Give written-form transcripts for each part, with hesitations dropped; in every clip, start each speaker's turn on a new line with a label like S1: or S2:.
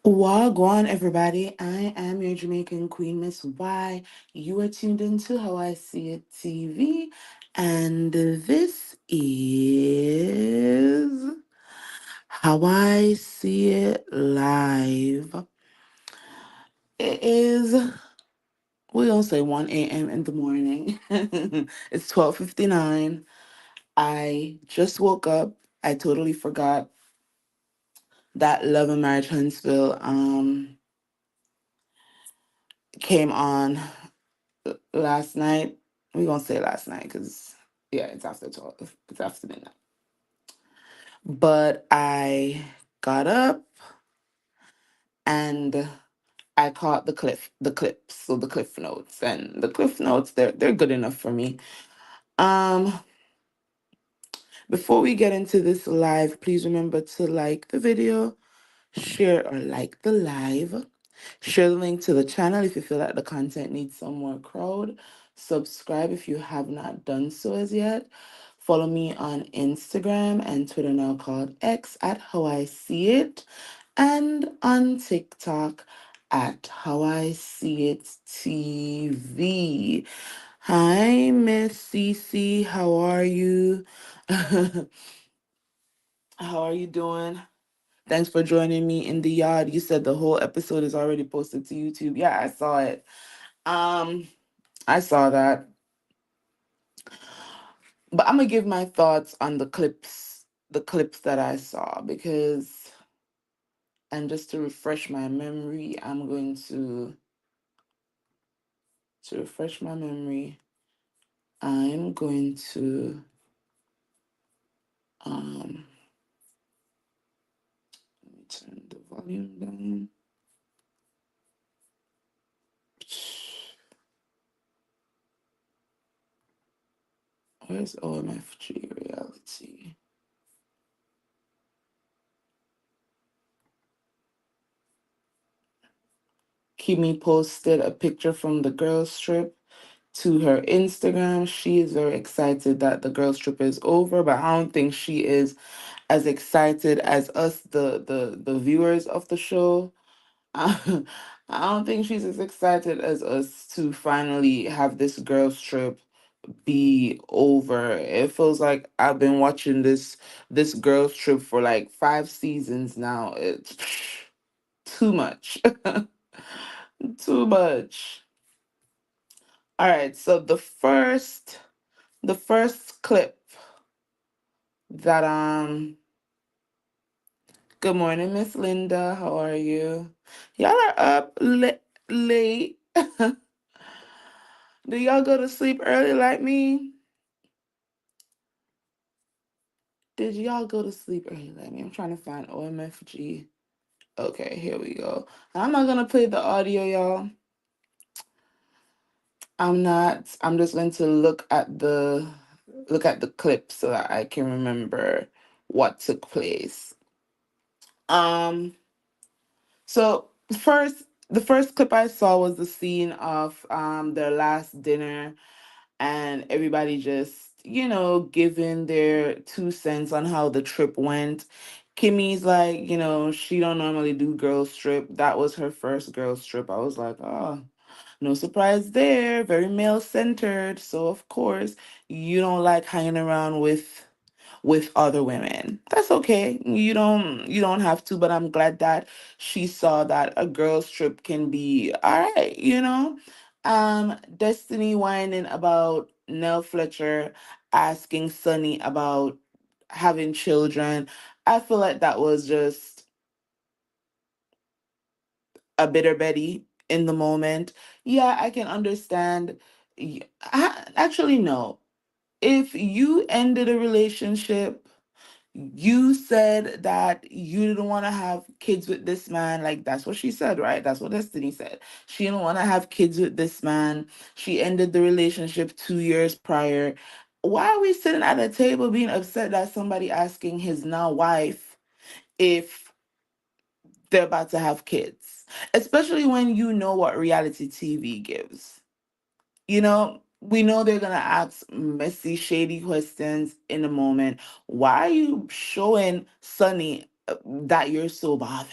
S1: Wagwan, everybody. I am your Jamaican Queen, Miss Y. You are tuned into How I See It TV, and this is How I See It Live. It is, we don't say 1 a.m. in the morning. It's 12:59. I just woke up. I totally forgot that Love and Marriage Huntsville came on last night. We gonna say last night because yeah, it's after 12. It's after midnight. But I got up and I caught the clips, so the cliff notes, and the cliff notes they're good enough for me. Um, Before we get into this live, please remember to like the video, share or like the live. Share the link to the channel if you feel like the content needs some more crowd. Subscribe if you have not done so as yet. Follow me on Instagram and Twitter, now called X, at How I See It, and on TikTok at How I See It TV. Hi, Miss Cece. How are you? How are you doing? Thanks for joining me in the yard. You said the whole episode is already posted to YouTube. Yeah, I saw it. Um, I saw that. But I'm gonna give my thoughts on the clips that I saw because, and just to refresh my memory, I'm going to refresh my memory. I'm going to let me turn the volume down. Where's OMFG reality? Kimmy posted a picture from the girls trip to her Instagram. She is very excited that the girls trip is over, but I don't think she is as excited as us, the viewers of the show. I don't think she's as excited as us to finally have this girls trip be over. It feels like I've been watching this girls trip for like 5 seasons now. It's too much. Too much. All right, so the first clip that good morning, Miss Linda. How are you? Y'all are up late. Do y'all go to sleep early like me? Did y'all go to sleep early like me? I'm trying to find OMFG. Okay, here we go. I'm not gonna play the audio, y'all. I'm not. I'm just going to look at the clip so that I can remember what took place. Um, so the first clip I saw was the scene of their last dinner and everybody just, giving their 2 cents on how the trip went. Kimmy's like, she don't normally do girls trip. That was her first girls trip. I was like, oh, no surprise there. Very male centered. So of course you don't like hanging around with other women. That's okay. You don't have to, but I'm glad that she saw that a girl's trip can be all right. Destiny whining about Nell Fletcher asking Sunny about having children. I feel like that was just a bitter Betty in the moment. Yeah, I can understand. Actually, no. If you ended a relationship, you said that you didn't want to have kids with this man. Like, that's what she said, right? That's what Destiny said. She didn't want to have kids with this man. She ended the relationship 2 years prior. Why are we sitting at a table being upset that somebody asking his now wife if they're about to have kids? Especially when you know what reality TV gives. We know they're gonna ask messy, shady questions in a moment. Why are you showing Sunny that you're so bothered?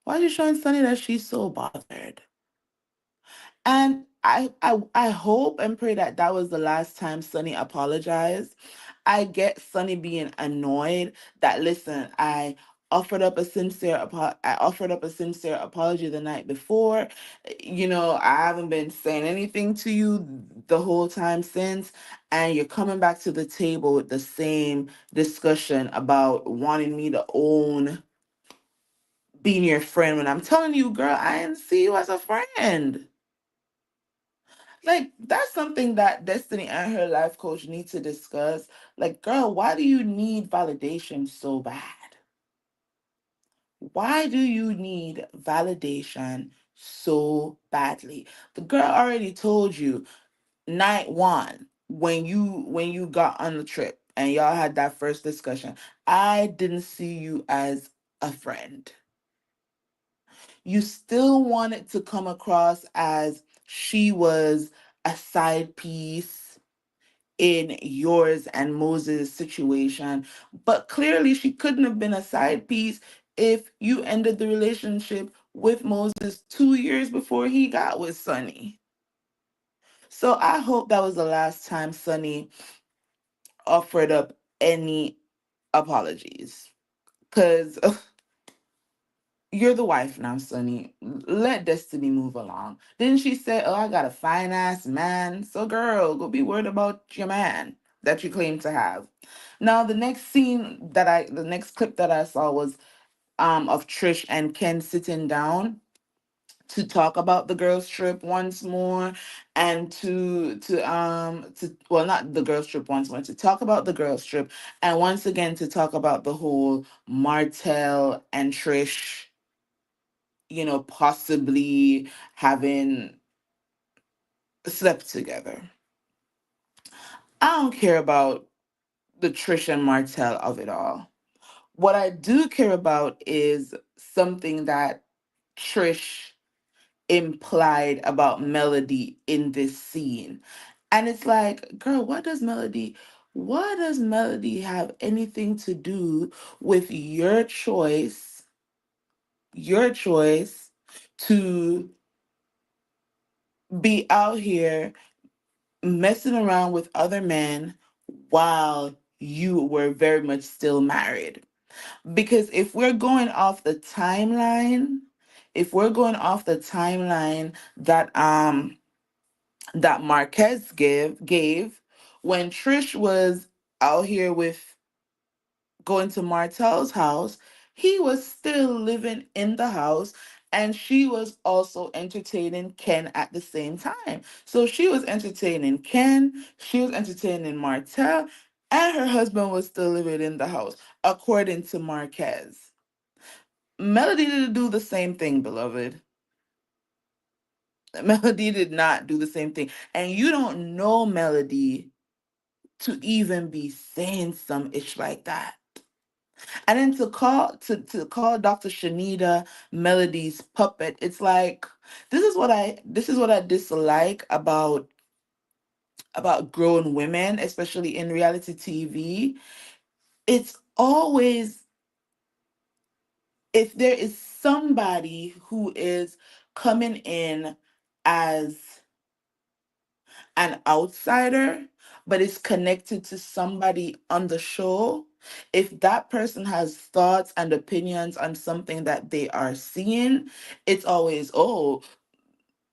S1: Why is she showing Sunny that she's so bothered? And I hope and pray that that was the last time Sunny apologized. I get Sunny being annoyed that, listen, I offered up a sincere apology the night before. You know, I haven't been saying anything to you the whole time since, and you're coming back to the table with the same discussion about wanting me to own being your friend when I'm telling you, girl, I didn't see you as a friend. Like, that's something that Destiny and her life coach need to discuss. Like, girl, why do you need validation so bad? Why do you need validation so badly? The girl already told you night one when you got on the trip and y'all had that first discussion. I didn't see you as a friend. You still want it to come across as she was a side piece in yours and Moses' situation. But clearly, she couldn't have been a side piece if you ended the relationship with Moses 2 years before he got with Sonny. So I hope that was the last time Sonny offered up any apologies. Because you're the wife now, Sonny. Let Destiny move along. Didn't she say, oh, I got a fine ass man? So, girl, go be worried about your man that you claim to have. Now, the next clip that I saw was of Trish and Ken sitting down to talk about the girls trip once more, and to well, not the girls trip once more, to talk about the girls trip, and once again to talk about the whole Martell and Trish, possibly having slept together. I don't care about the Trish and Martell of it all. What I do care about is something that Trish implied about Melody in this scene. And it's like, girl, what does Melody have anything to do with your choice to be out here messing around with other men while you were very much still married? Because if we're going off the timeline that Marquez gave when Trish was out here with going to Martell's house, he was still living in the house, and she was also entertaining Ken at the same time. So she was entertaining Ken, she was entertaining Martell, and her husband was still living in the house, according to Marquez. Melody didn't do the same thing, beloved. Melody did not do the same thing. And you don't know Melody to even be saying some ish like that. And then to call Dr. Shenita Melody's puppet, it's like, this is what I dislike about grown women, especially in reality TV. It's always, if there is somebody who is coming in as an outsider, but is connected to somebody on the show, if that person has thoughts and opinions on something that they are seeing, it's always, oh,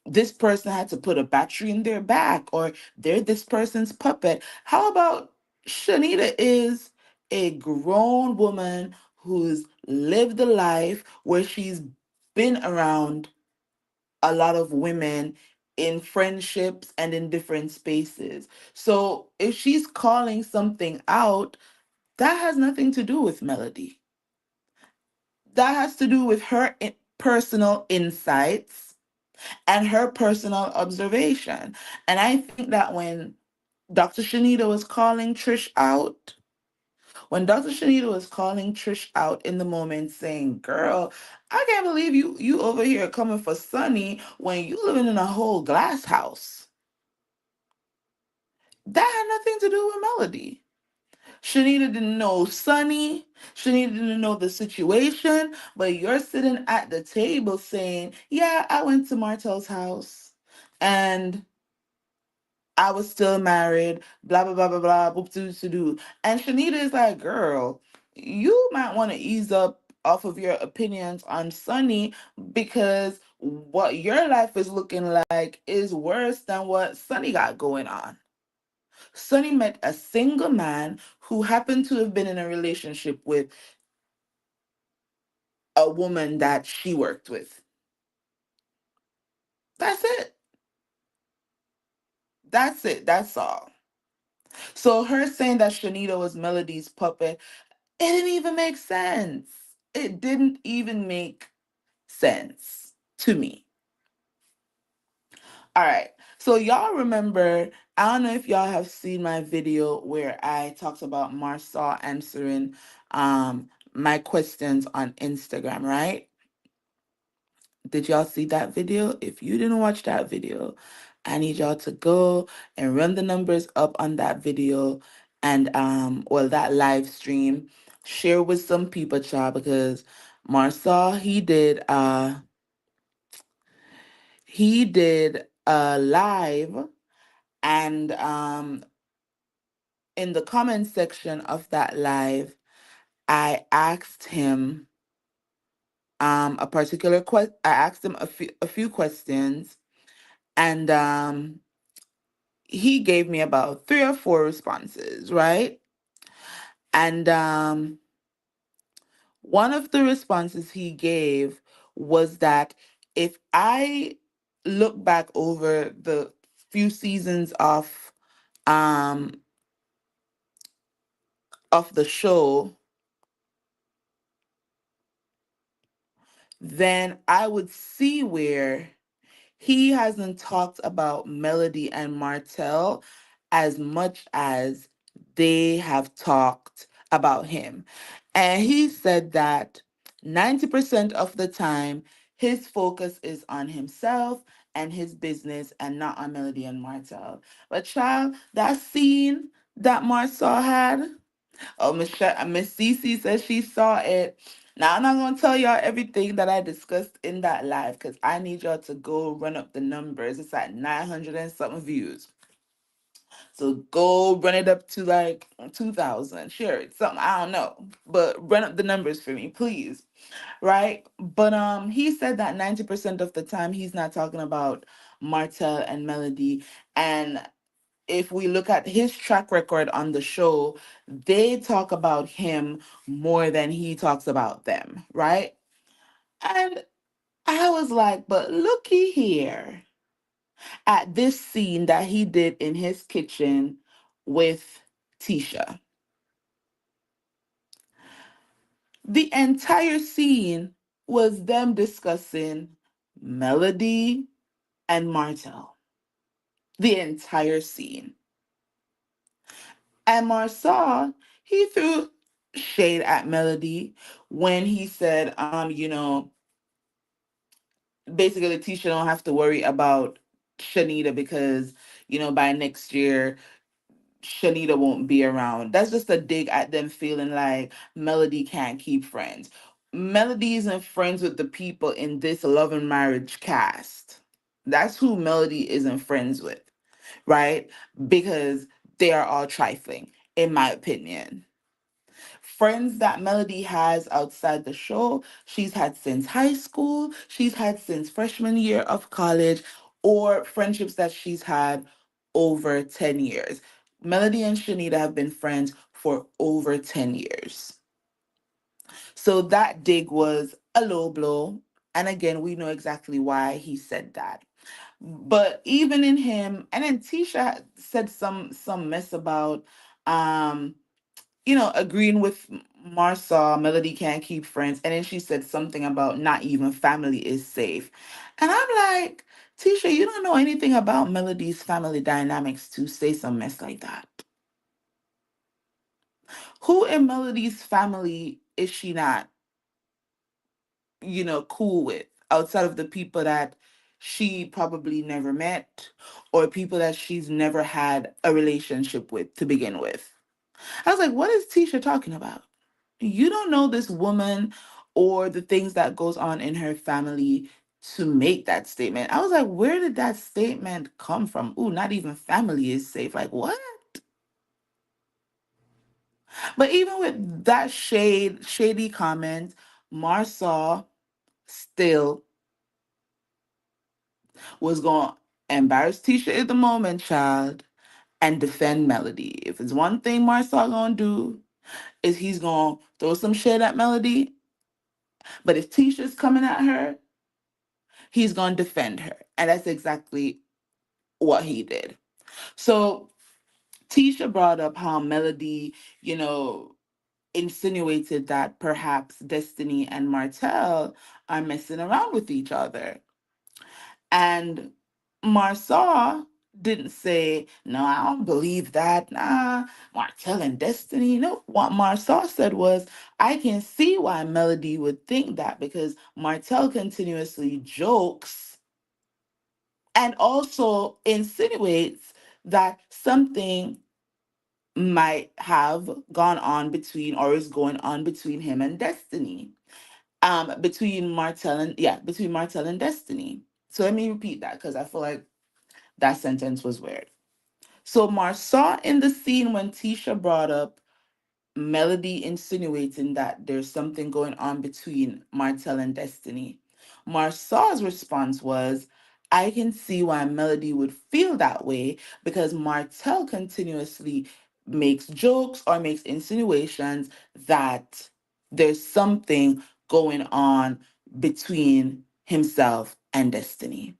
S1: this person had to put a battery in their back, or they're this person's puppet. How about Shanita is a grown woman who's lived a life where she's been around a lot of women in friendships and in different spaces. So if she's calling something out, that has nothing to do with Melody. That has to do with her personal insights and her personal observation. And I think that Dr. Shanita was calling Trish out, when Dr. Shanita was calling Trish out in the moment, saying, girl, I can't believe you over here coming for Sunny when you living in a whole glass house. That had nothing to do with Melody. Shenita didn't know Sonny. Shenita didn't know the situation, but you're sitting at the table saying, "Yeah, I went to Martell's house and I was still married, blah, blah, blah, blah, blah, boop, doo, doo, doo." And Shanita is like, "Girl, you might want to ease up off of your opinions on Sonny because what your life is looking like is worse than what Sonny got going on." Sonny met a single man who happened to have been in a relationship with a woman that she worked with. That's it. That's it. That's all. So her saying that Shanita was Melody's puppet, it didn't even make sense. It didn't even make sense to me. All right. So y'all remember, I don't know if y'all have seen my video where I talked about Marsau answering my questions on Instagram, right? Did y'all see that video? If you didn't watch that video, I need y'all to go and run the numbers up on that video and well, that live stream. Share with some people, child, because Marcel, he did a live, and in the comment section of that live, I asked him I asked him a few questions, and he gave me about three or four responses, right? And one of the responses he gave was that if I look back over the few seasons um of the show, then I would see where he hasn't talked about Melody and Martell as much as they have talked about him. And he said that 90% of the time, his focus is on himself and his business and not on Melody and Martell. But child, that scene that Marsau had, oh, Miss Cece says she saw it. Now I'm not gonna tell y'all everything that I discussed in that live because I need y'all to go run up the numbers. It's at 900 and something views. So go run it up to like 2,000. Share it, something, I don't know, but run up the numbers for me, please. Right? But he said that 90% of the time he's not talking about Martell and Melody, and if we look at his track record on the show, they talk about him more than he talks about them, right? And I was like, but looky here at this scene that he did in his kitchen with Tisha. The entire scene was them discussing Melody and Martell. The entire scene. And Marsaw, he threw shade at Melody when he said, basically Tisha don't have to worry about Shenita because, by next year, Shenita won't be around. That's just a dig at them feeling like Melody can't keep friends. Melody isn't friends with the people in this love and marriage cast. That's who Melody isn't friends with, right? Because they are all trifling, in my opinion. Friends that Melody has outside the show, she's had since high school, she's had since freshman year of college, or friendships that she's had over 10 years. Melody and Shanita have been friends for over 10 years. So that dig was a low blow. And again, we know exactly why he said that. But even in him, and then Tisha said some mess about um agreeing with Marsau, Melody can't keep friends. And then she said something about not even family is safe. And I'm like, Tisha, you don't know anything about Melody's family dynamics to say some mess like that. Who in Melody's family is she not, cool with outside of the people that she probably never met or people that she's never had a relationship with to begin with? I was like, what is Tisha talking about? You don't know this woman or the things that goes on in her family to make that statement. I was like, where did that statement come from? Ooh, not even family is safe. Like, what? But even with that shady comment, Marsau still was going to embarrass Tisha in the moment, child, and defend Melody. If it's one thing Marsau gonna do, is he's gonna throw some shade at Melody. But if Tisha's coming at her, he's gonna defend her. And that's exactly what he did. So Tisha brought up how Melody, you know, insinuated that perhaps Destiny and Martell are messing around with each other. And Marsau didn't say, no, I don't believe that. Nah, Martell and Destiny. No, what Marsau said was, I can see why Melody would think that because Martell continuously jokes and also insinuates that something might have gone on between or is going on between him and Destiny. Between Martell and Destiny. So let me repeat that because I feel like that sentence was weird. So Marsau in the scene when Tisha brought up Melody insinuating that there's something going on between Martell and Destiny. Marsau's response was, I can see why Melody would feel that way because Martell continuously makes jokes or makes insinuations that there's something going on between himself and Destiny.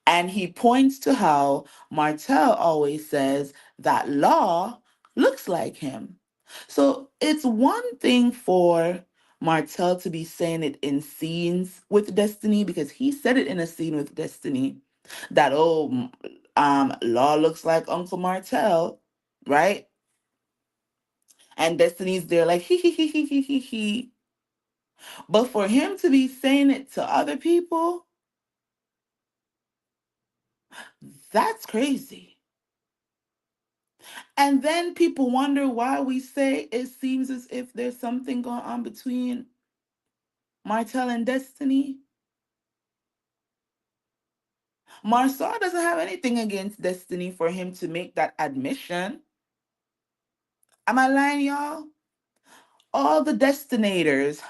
S1: And he points to how Martell always says that Law looks like him. So it's one thing for Martell to be saying it in scenes with Destiny because he said it in a scene with Destiny that, Law looks like Uncle Martell, right? And Destiny's there like, he. But for him to be saying it to other people, that's crazy. And then people wonder why we say it seems as if there's something going on between Martell and Destiny. Marsau doesn't have anything against Destiny for him to make that admission. Am I lying, y'all? All the destinators,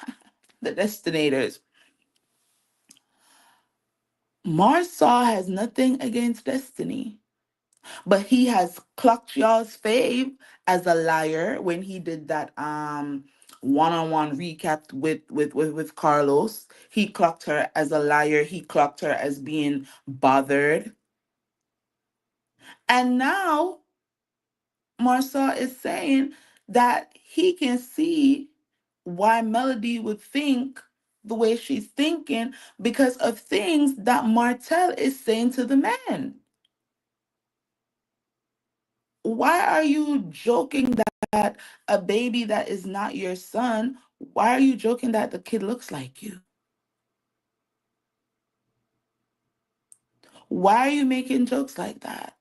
S1: the destinators. Marsau has nothing against Destiny. But he has clocked y'all's fave as a liar when he did that one-on-one recap with Carlos. He clocked her as a liar. He clocked her as being bothered. And now Marsau is saying that he can see why Melody would think the way she's thinking because of things that Martell is saying to the man. Why are you joking that a baby that is not your son, why are you joking that the kid looks like you? Why are you making jokes like that?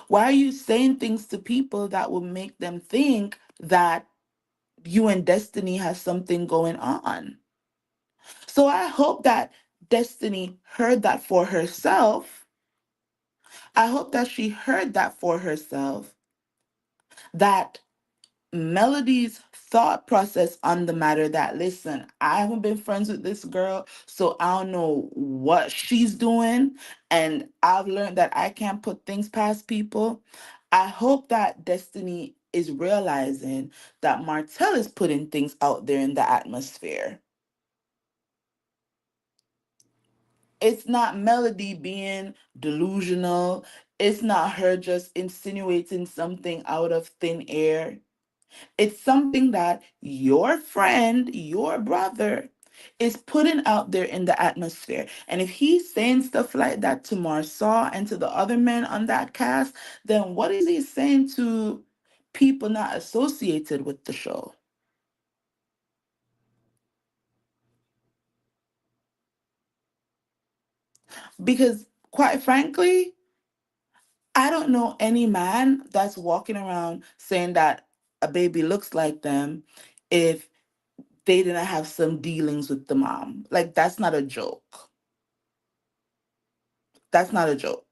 S1: Why are you saying things to people that will make them think that you and Destiny has something going on? So I hope that Destiny heard that for herself. I hope that she heard that for herself, that Melody's thought process on the matter that, listen, I haven't been friends with this girl, so I don't know what she's doing. And I've learned that I can't put things past people. I hope that Destiny is realizing that Martell is putting things out there in the atmosphere. It's not Melody being delusional. It's not her just insinuating something out of thin air. It's something that your friend, your brother, is putting out there in the atmosphere. And if he's saying stuff like that to Marsau and to the other men on that cast, then what is he saying to people not associated with the show? Because quite frankly, I don't know any man that's walking around saying that a baby looks like them if they didn't have some dealings with the mom. Like, that's not a joke. That's not a joke.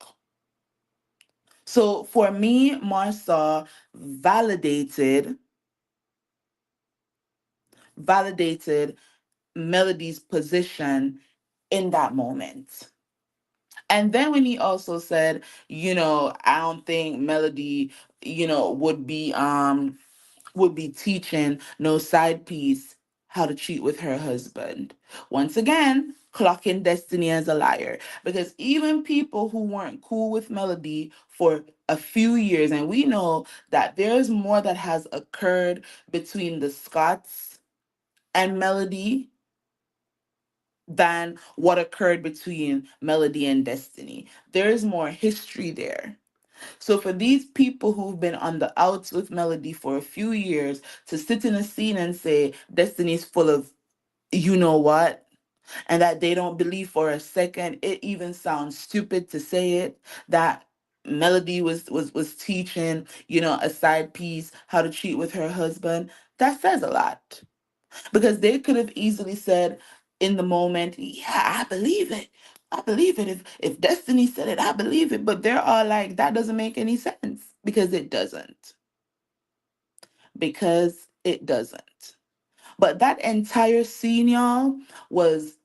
S1: So for me, Marsau validated validated Melody's position in that moment. And then when he also said, I don't think Melody, would be teaching no side piece how to cheat with her husband. Once again, clocking Destiny as a liar. Because even people who weren't cool with Melody for a few years, and we know that there's more that has occurred between the Scots and Melody than what occurred between Melody and Destiny. There is more history there. So for these people who've been on the outs with Melody for a few years to sit in a scene and say Destiny's full of you know what, and that they don't believe for a second, it even sounds stupid to say it, that Melody was teaching, a side piece how to cheat with her husband. That says a lot. Because they could have easily said in the moment, yeah, I believe it. I believe it. If Destiny said it, I believe it. But they're all like, that doesn't make any sense. Because it doesn't. Because it doesn't. But that entire scene, y'all, was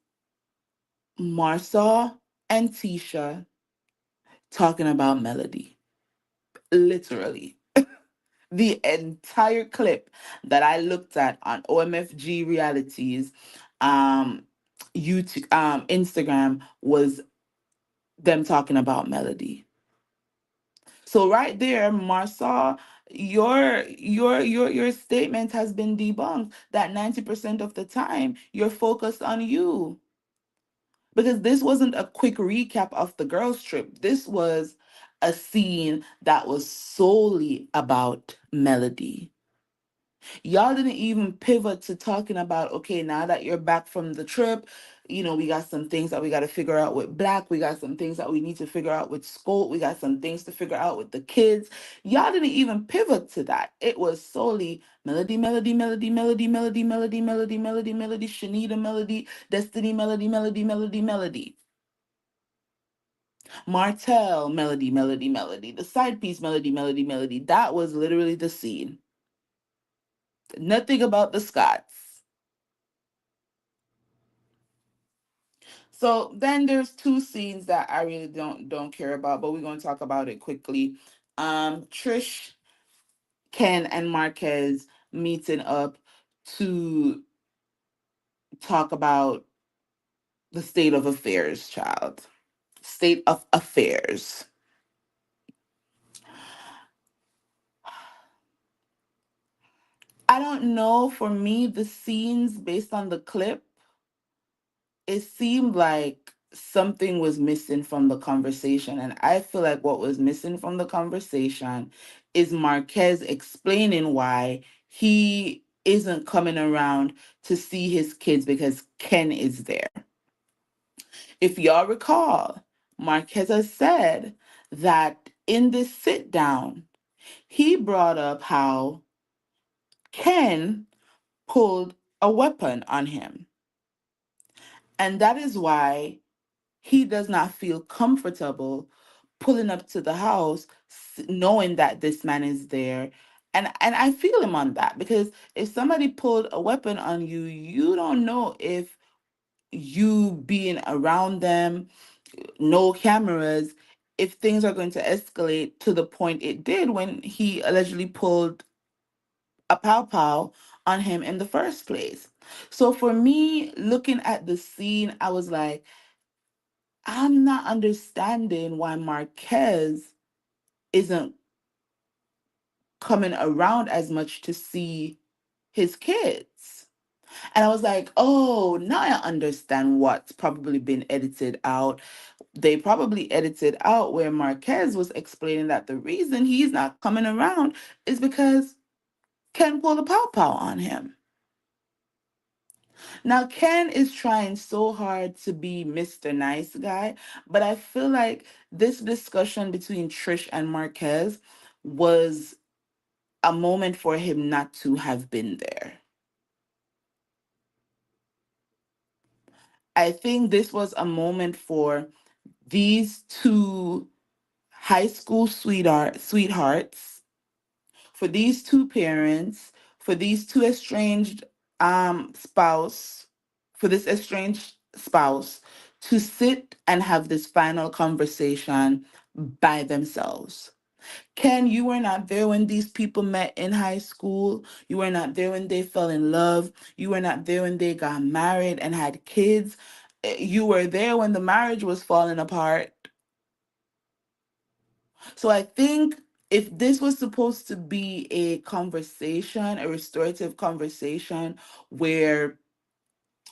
S1: Marsau and Tisha talking about Melody. Literally. The entire clip that I looked at on OMFG Realities, um, YouTube, Instagram, was them talking about Melody. So right there, Marsau, your statement has been debunked. That 90% of the time you're focused on you, because this wasn't a quick recap of the girls' trip. This was a scene that was solely about Melody. Y'all didn't even pivot to talking about, okay, now that you're back from the trip, we got some things that we got to figure out with Black. We got some things that we need to figure out with Scout. We got some things to figure out with the kids. Y'all didn't even pivot to that. It was solely Melody, Melody, Melody, Melody, Melody, Melody, Melody, Melody, Melody, Shenita, Melody, Destiny, Melody, Melody, Melody, Melody. Martell, Melody, Melody, Melody. The side piece, Melody, Melody, Melody. That was literally the scene. Nothing about the Scots. So then there's two scenes that I really don't care about, but we're going to talk about it quickly. Trish, Ken, and Marquez meeting up to talk about the state of affairs, child. State of affairs. I don't know. For me, the scenes based on the clip, it seemed like something was missing from the conversation. And I feel like what was missing from the conversation is Marquez explaining why he isn't coming around to see his kids because Ken is there. If y'all recall, Marquez has said that in this sit down, he brought up how Ken pulled a weapon on him. And that is why he does not feel comfortable pulling up to the house knowing that this man is there. And I feel him on that, because if somebody pulled a weapon on you, you don't know if you being around them, no cameras, if things are going to escalate to the point it did when he allegedly pulled a pow pow on him in the first place. So for me, looking at the scene, I was like, I'm not understanding why Marquez isn't coming around as much to see his kids. And I was like, oh, now I understand what's probably been edited out. They probably edited out where Marquez was explaining that the reason he's not coming around is because Ken pulled a pow pow on him. Now, Ken is trying so hard to be Mr. Nice Guy, but I feel like this discussion between Trish and Marquez was a moment for him not to have been there. I think this was a moment for these two high school sweethearts, for these two parents, for these two estranged spouse, for this estranged spouse to sit and have this final conversation by themselves. Ken, you were not there when these people met in high school. You were not there when they fell in love. You were not there when they got married and had kids. You were there when the marriage was falling apart. So I think if this was supposed to be a conversation, a restorative conversation where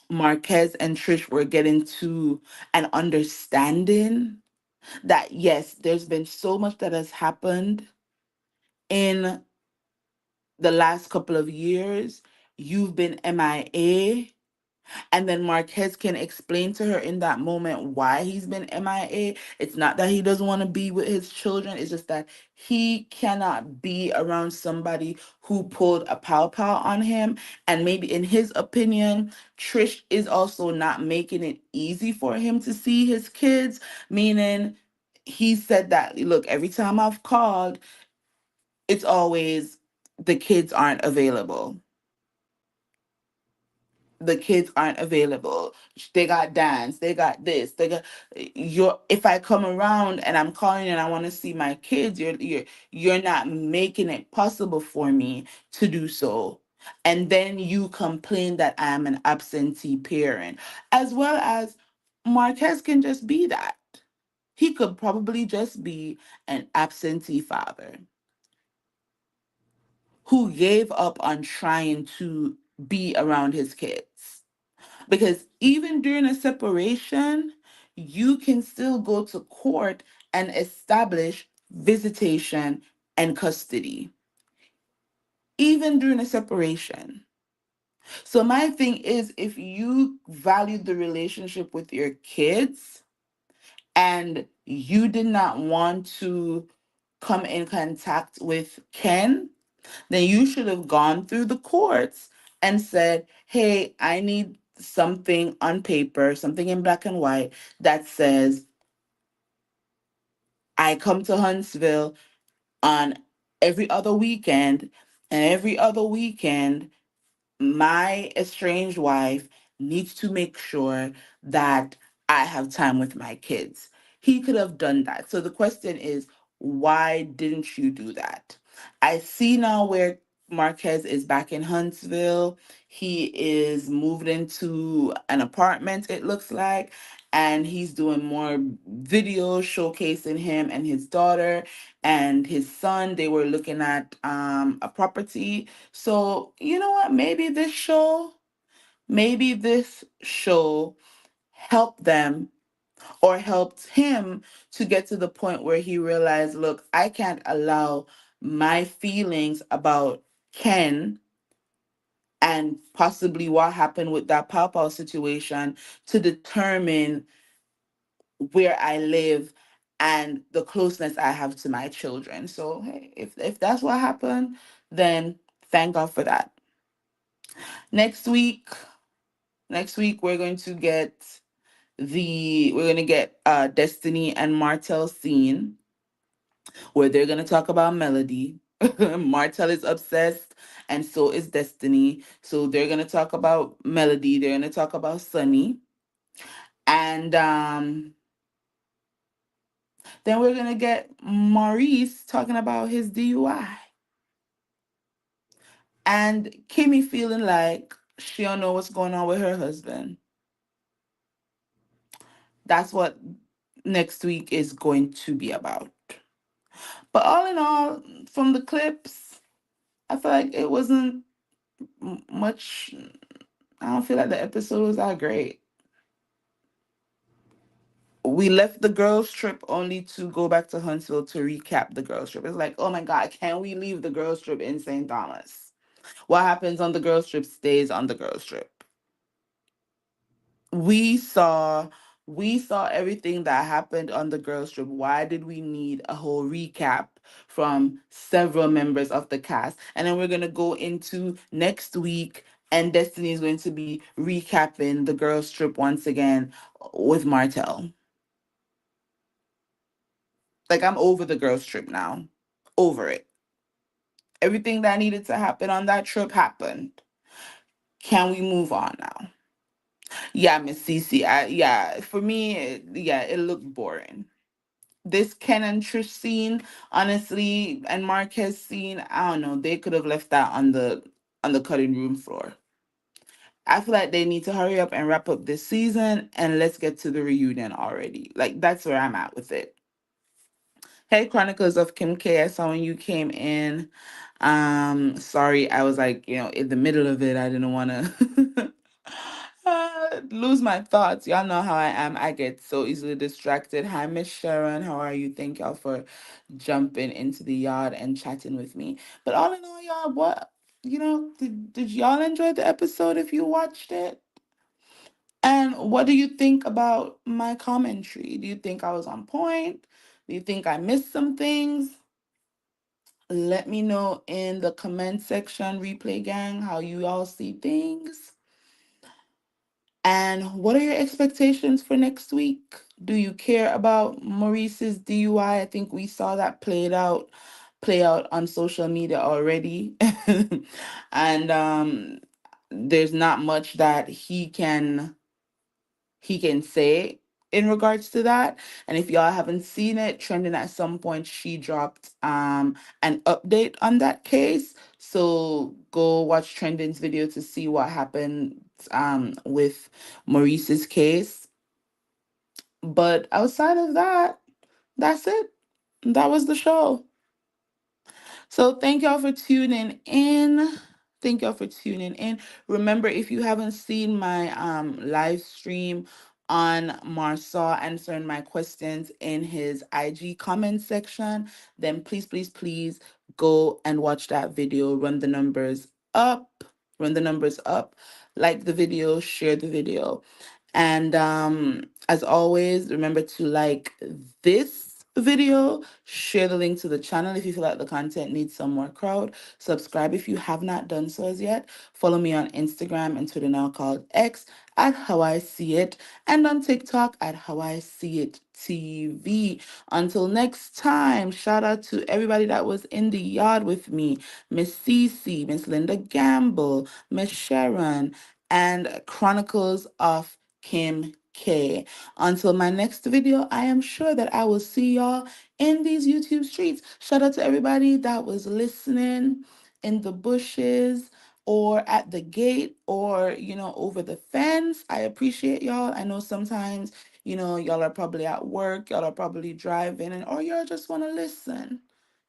S1: Marquez and Trish were getting to an understanding that yes, there's been so much that has happened in the last couple of years. You've been MIA. And then Marquez can explain to her in that moment why he's been MIA. It's not that he doesn't want to be with his children. It's just that he cannot be around somebody who pulled a pow pow on him. And maybe in his opinion, Trish is also not making it easy for him to see his kids, meaning he said that, look, every time I've called, it's always the kids aren't available. The kids aren't available. They got dance, they got this, they got your if I come around and I'm calling and I want to see my kids, you're not making it possible for me to do so. And then you complain that I am an absentee parent. As well as Marquez can just be that. He could probably just be an absentee father who gave up on trying to be around his kids. Because even during a separation, you can still go to court and establish visitation and custody, even during a separation. So, my thing is if you value the relationship with your kids and you did not want to come in contact with Ken, then you should have gone through the courts and said, hey, I need something on paper, something in black and white that says I come to Huntsville on every other weekend, and every other weekend my estranged wife needs to make sure that I have time with my kids. He could have done that. So the question is, why didn't you do that? I see now where Marquez is back in Huntsville. He is moved into an apartment, it looks like, and he's doing more videos showcasing him and his daughter and his son. They were looking at a property. So, you know what? Maybe this show helped them or helped him to get to the point where he realized, look, I can't allow my feelings about Ken and possibly what happened with that Papa situation to determine where I live and the closeness I have to my children. So, hey, if that's what happened, then thank God for that. Next week, next week we're going to get Destiny and Martell scene where they're going to talk about Melody. Martell is obsessed and so is Destiny. So they're going to talk about Melody, they're going to talk about Sunny, and then we're going to get Maurice talking about his DUI. And Kimmy feeling like she don't know what's going on with her husband. That's what next week is going to be about. But all in all, from the clips, I feel like it wasn't much. I don't feel like the episode was that great. We left the girls' trip only to go back to Huntsville to recap the girls' trip. It's like, oh my God, can we leave the girls' trip in St. Thomas? What happens on the girls' trip stays on the girls' trip. We saw We saw everything that happened on the girls trip. Why did we need a whole recap from several members of the cast? And then we're going to go into next week, and Destiny is going to be recapping the girls trip once again with Martell. Like, I'm over the girls trip now. Over it. Everything that needed to happen on that trip happened. Can we move on now? Yeah, Miss Cece. Yeah, for me, yeah, it looked boring. This Ken and Trish scene, honestly, and Marquez scene, I don't know. They could have left that on the cutting room floor. I feel like they need to hurry up and wrap up this season and let's get to the reunion already. Like, that's where I'm at with it. Hey, Chronicles of Kim K. I saw when you came in. Sorry, I was like, in the middle of it. I didn't want to lose my thoughts. Y'all know how I am. I get so easily distracted. Hi, Miss Sharon. How are you? Thank y'all for jumping into the yard and chatting with me. But all in all, y'all, did y'all enjoy the episode if you watched it? And what do you think about my commentary? Do you think I was on point? Do you think I missed some things? Let me know in the comment section, replay gang, how you all see things. And what are your expectations for next week? Do you care about Maurice's DUI? I think we saw that play out on social media already. And there's not much that he can say in regards to that. And if y'all haven't seen it, trending at some point, she dropped an update on that case. So go watch Trending's video to see what happened with Maurice's case. But outside of that, that's it. That was the show. So thank y'all for tuning in. Thank y'all for tuning in. Remember, if you haven't seen my live stream on Marsau answering my questions in his IG comment section, then please, please, please go and watch that video. Run the numbers up. Run the numbers up. Like the video, share the video. And as always, remember to like this video, share the link to the channel if you feel like the content needs some more crowd. Subscribe if you have not done so as yet. Follow me on Instagram and Twitter, now called X, at How I See It, and on TikTok at How I See It TV. Until next time, shout out to everybody that was in the yard with me: Miss Cece, Miss Linda Gamble, Miss Sharon, and Chronicles of Kim K. Until my next video, I am sure that I will see y'all in these YouTube streets. Shout out to everybody that was listening in the bushes or at the gate or, over the fence. I appreciate y'all. I know sometimes, y'all are probably at work, y'all are probably driving, or y'all just want to listen.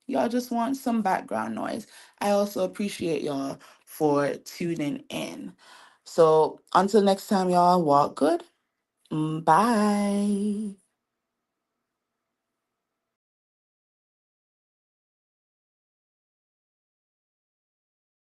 S1: Y'all just want some background noise. I also appreciate y'all for tuning in. So until next time, y'all, walk good. Bye.